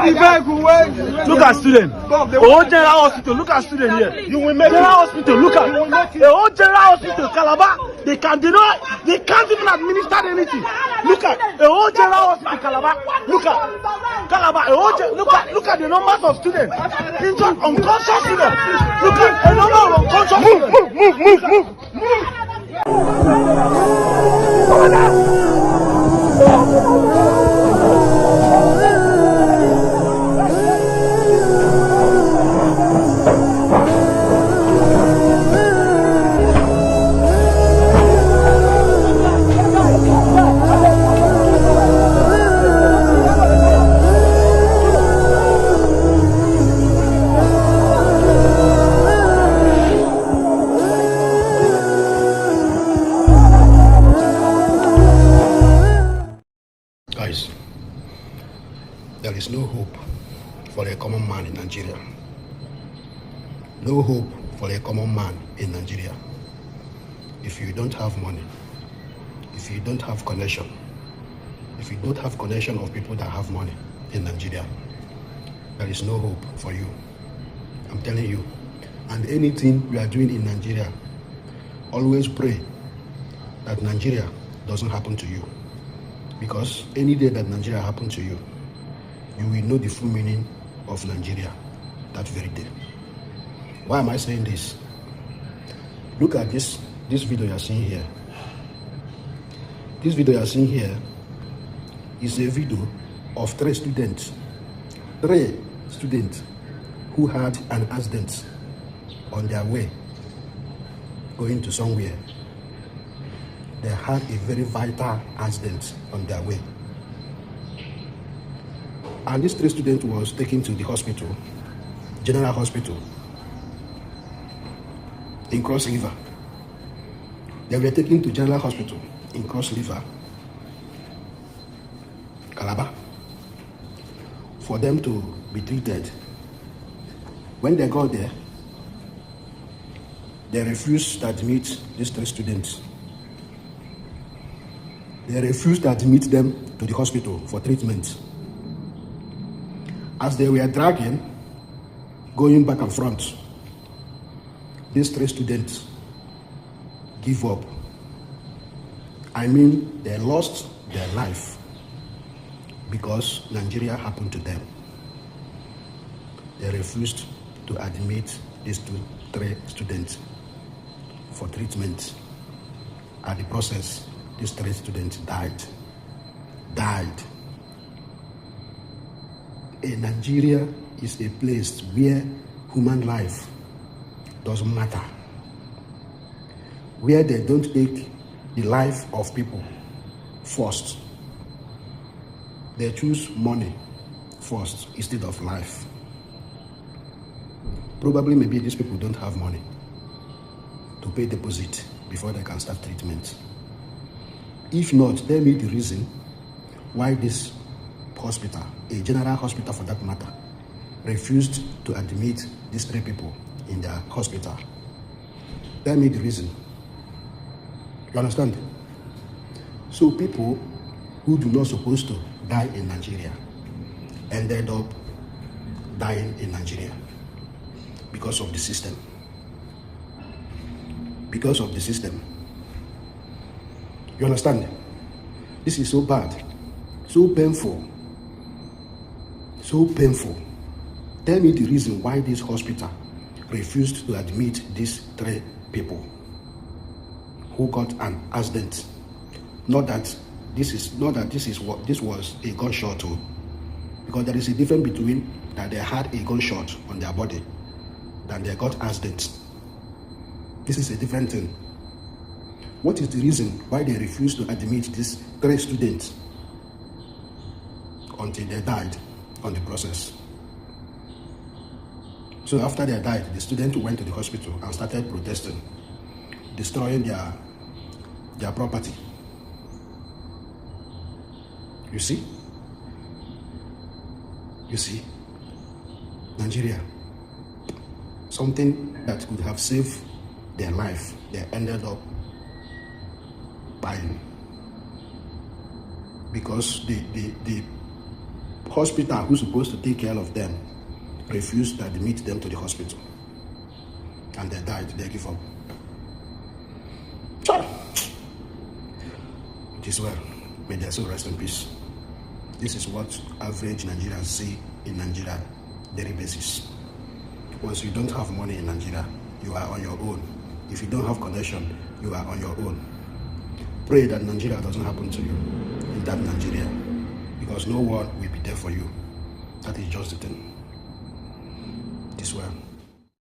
Look at student. The whole general hospital. Look at student here. You will make general hospital. Look at the whole general hospital. Calabar. They can't even administer anything. Look at the whole general hospital. Calabar. Look at Calabar. Look at the numbers of students. Injured, unconscious students. Look at the number of unconscious students. Move. Guys, there is no hope for a common man in Nigeria. No hope for a common man in Nigeria. If you don't have money, if you don't have connection, if you don't have connection of people that have money in Nigeria, there is no hope for you. I'm telling you. And anything we are doing in Nigeria, always pray that Nigeria doesn't happen to you. Because any day that Nigeria happens to you, you will know the full meaning of Nigeria that very day. Why am I saying this? Look at this video you are seeing here. This video you are seeing here is a video of three students who had an accident on their way going to somewhere. They had a very vital accident on their way. And this three student was taken to the hospital, General Hospital, in Cross River. They were taken to General Hospital in Cross River, Calabar, for them to be treated. When they got there, they refused to admit these three students. They refused to admit them to the hospital for treatment. As they were dragging, going back and front, these three students give up. I mean, they lost their life because Nigeria happened to them. They refused to admit these three students for treatment. At the process, these three students died. Nigeria is a place where human life doesn't matter. Where they don't take the life of people first. They choose money first instead of life. Probably maybe these people don't have money to pay deposit before they can start treatment. If not, tell me the reason why this hospital, a general hospital for that matter, refused to admit these three people in their hospital. Tell me the reason. You understand? So people who do not supposed to die in Nigeria ended up dying in Nigeria because of the system. Because of the system. You understand? This is so bad, so painful, so painful. Tell me the reason why this hospital refused to admit these three people who got an accident. Not that this was a gunshot, because there is a difference between that they had a gunshot on their body than they got accident. This is a different thing. What is the reason why they refused to admit these three students until they died on the process? So after they died, the student went to the hospital and started protesting, destroying their property. You see? You see? Nigeria, something that could have saved their life, they ended up buying, because hospital who's supposed to take care of them refused to admit them to the hospital. And they died, they give up. It is well. May their soul rest in peace. This is what average Nigerians see in Nigeria daily basis. Once you don't have money in Nigeria, you are on your own. If you don't have connection, you are on your own. Pray that Nigeria doesn't happen to you in that Nigeria, because no one will be there for you. That is just the thing. This well.